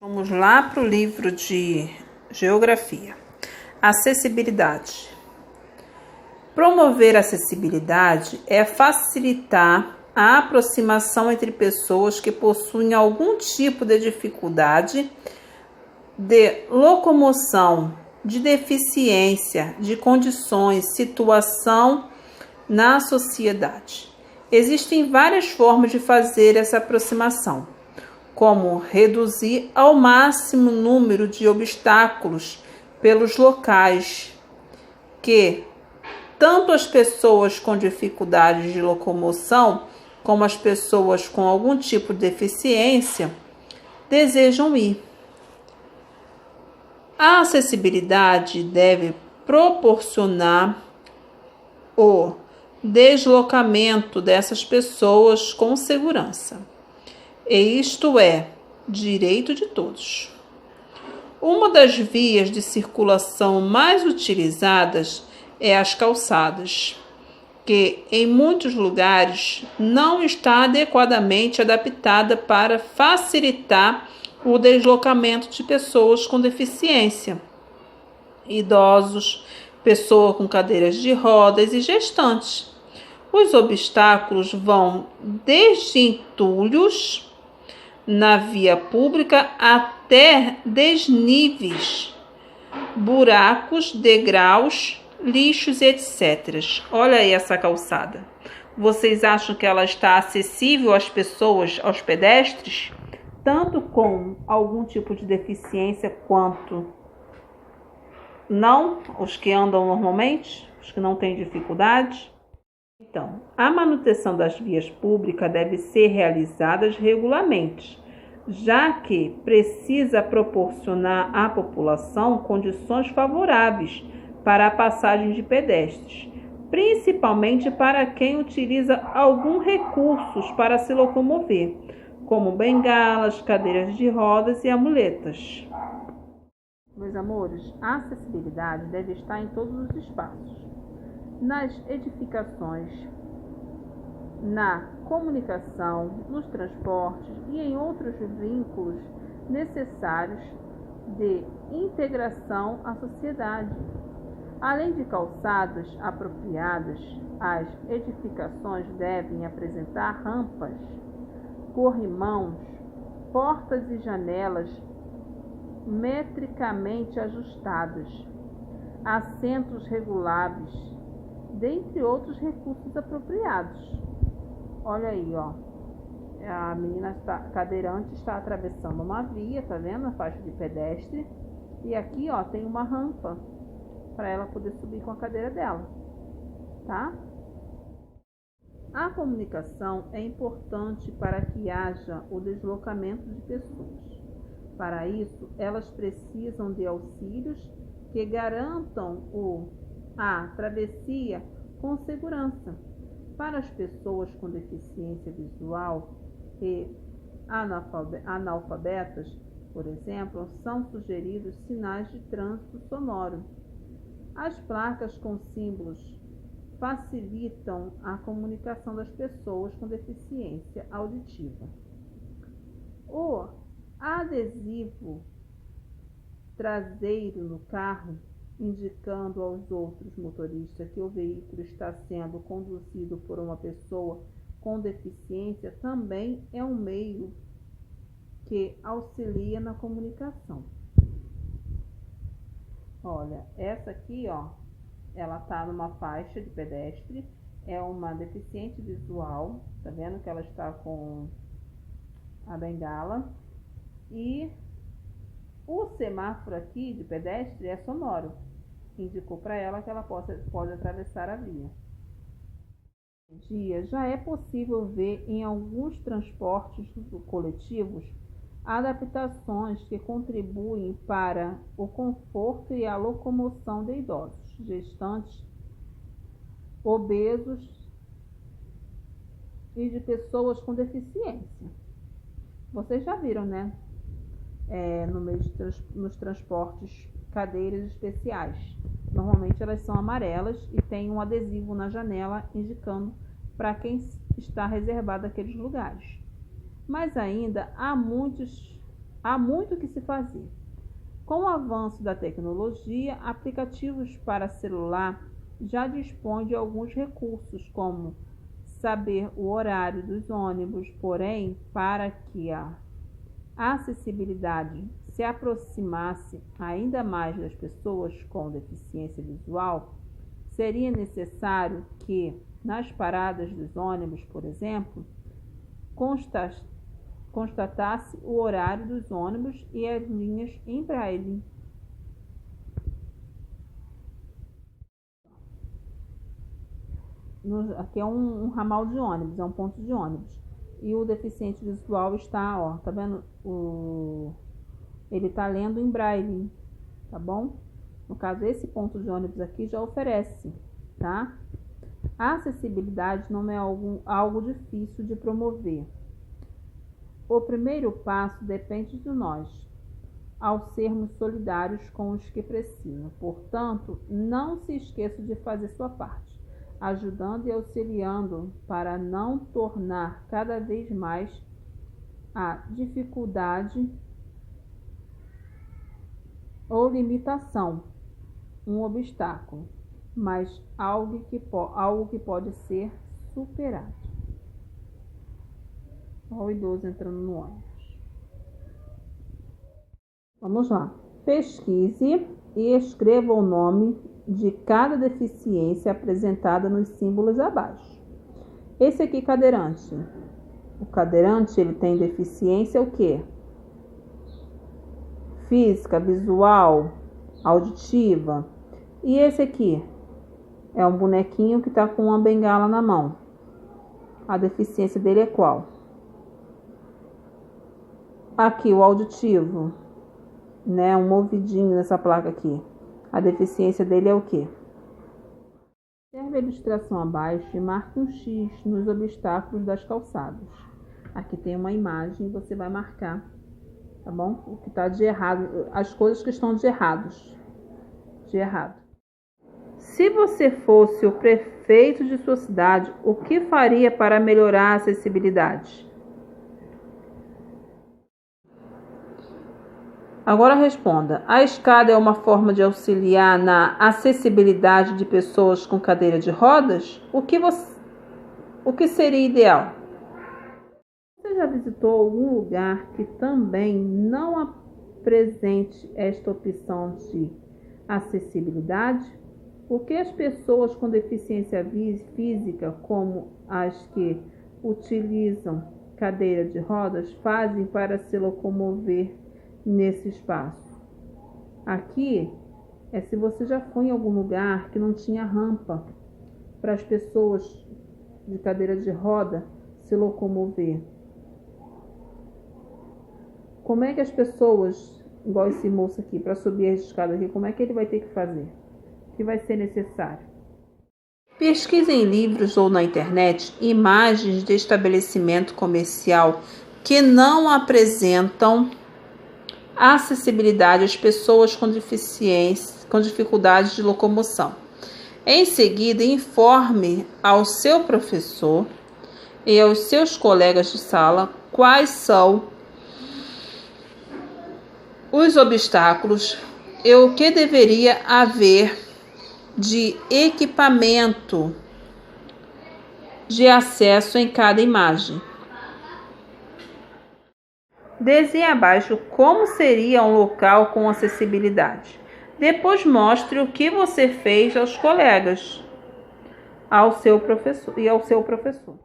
Vamos lá para o livro de Geografia. Acessibilidade. Promover a acessibilidade é facilitar a aproximação entre pessoas que possuem algum tipo de dificuldade de locomoção, de deficiência, de condições, situação na sociedade. Existem várias formas de fazer essa aproximação, como reduzir ao máximo o número de obstáculos pelos locais que tanto as pessoas com dificuldades de locomoção como as pessoas com algum tipo de deficiência desejam ir. A acessibilidade deve proporcionar o deslocamento dessas pessoas com segurança. E isto é direito de todos. Uma das vias de circulação mais utilizadas é as calçadas, que em muitos lugares não está adequadamente adaptada para facilitar o deslocamento de pessoas com deficiência, idosos, pessoas com cadeiras de rodas e gestantes. Os obstáculos vão desde entulhos na via pública até desníveis, buracos, degraus, lixos, etc. Olha aí essa calçada. Vocês acham que ela está acessível às pessoas, aos pedestres, tanto com algum tipo de deficiência quanto não, os que andam normalmente, os que não têm dificuldade? Então, a manutenção das vias públicas deve ser realizada regularmente, já que precisa proporcionar à população condições favoráveis para a passagem de pedestres, principalmente para quem utiliza alguns recursos para se locomover, como bengalas, cadeiras de rodas e amuletas. Meus amores, a acessibilidade deve estar em todos os espaços, nas edificações, na comunicação, nos transportes e em outros vínculos necessários de integração à sociedade. Além de calçadas apropriadas, as edificações devem apresentar rampas, corrimãos, portas e janelas metricamente ajustadas, assentos reguláveis, dentre outros recursos apropriados. Olha aí, ó. A menina cadeirante está atravessando uma via, tá vendo? A faixa de pedestre. E aqui, ó, tem uma rampa para ela poder subir com a cadeira dela, tá? A comunicação é importante para que haja o deslocamento de pessoas. Para isso, elas precisam de auxílios que garantam a travessia com segurança. Para as pessoas com deficiência visual e analfabetas, por exemplo, são sugeridos sinais de trânsito sonoro. As placas com símbolos facilitam a comunicação das pessoas com deficiência auditiva. O adesivo traseiro no carro, indicando aos outros motoristas que o veículo está sendo conduzido por uma pessoa com deficiência, também é um meio que auxilia na comunicação. Olha, essa aqui, ó, ela tá numa faixa de pedestre, é uma deficiente visual, tá vendo que ela está com a bengala, e o semáforo aqui de pedestre é sonoro, indicou para ela que ela pode atravessar a via. Hoje em dia já é possível ver em alguns transportes coletivos adaptações que contribuem para o conforto e a locomoção de idosos, gestantes, obesos e de pessoas com deficiência. Vocês já viram, né? Nos transportes, cadeiras especiais. Normalmente elas são amarelas e tem um adesivo na janela indicando para quem está reservado aqueles lugares. Mas ainda há muitos há muito o que se fazer. Com o avanço da tecnologia, aplicativos para celular já dispõem de alguns recursos, como saber o horário dos ônibus, porém, para que a acessibilidade se aproximasse ainda mais das pessoas com deficiência visual, seria necessário que, nas paradas dos ônibus, por exemplo, constatasse o horário dos ônibus e as linhas em braille. Aqui é um ramal de ônibus, é um ponto de ônibus. E o deficiente visual está, ó, tá vendo? Ele está lendo em braille, tá bom? No caso, esse ponto de ônibus aqui já oferece, tá? A acessibilidade não é algo difícil de promover. O primeiro passo depende de nós, ao sermos solidários com os que precisam. Portanto, não se esqueça de fazer sua parte, ajudando e auxiliando para não tornar cada vez mais a dificuldade ou limitação um obstáculo, mas algo que pode ser superado. Olha o idoso entrando no ônibus. Vamos lá. Pesquise e escreva o nome de cada deficiência apresentada nos símbolos abaixo. Esse aqui, cadeirante. O cadeirante, ele tem deficiência o quê? Física, visual, auditiva. E esse aqui é um bonequinho que está com uma bengala na mão. A deficiência dele é qual? Aqui, o auditivo, né? Um movidinho nessa placa aqui. A deficiência dele é o quê? Observe a ilustração abaixo e marque um X nos obstáculos das calçadas. Aqui tem uma imagem e você vai marcar, tá bom? O que está de errado, as coisas que estão de errado. Se você fosse o prefeito de sua cidade, o que faria para melhorar a acessibilidade? Agora responda. A escada é uma forma de auxiliar na acessibilidade de pessoas com cadeira de rodas? O que seria ideal? Você já visitou algum lugar que também não apresente esta opção de acessibilidade? O que as pessoas com deficiência física, como as que utilizam cadeira de rodas, fazem para se locomover nesse espaço? Aqui é se você já foi em algum lugar que não tinha rampa para as pessoas de cadeira de roda se locomover. Como é que as pessoas, igual esse moço aqui, para subir as escadas aqui, como é que ele vai ter que fazer? O que vai ser necessário? Pesquise em livros ou na internet imagens de estabelecimento comercial que não apresentam acessibilidade às pessoas com deficiência, com dificuldades de locomoção. Em seguida, informe ao seu professor e aos seus colegas de sala quais são os obstáculos e o que deveria haver de equipamento de acesso em cada imagem. Desenhe abaixo como seria um local com acessibilidade. Depois mostre o que você fez aos colegas, ao seu professor.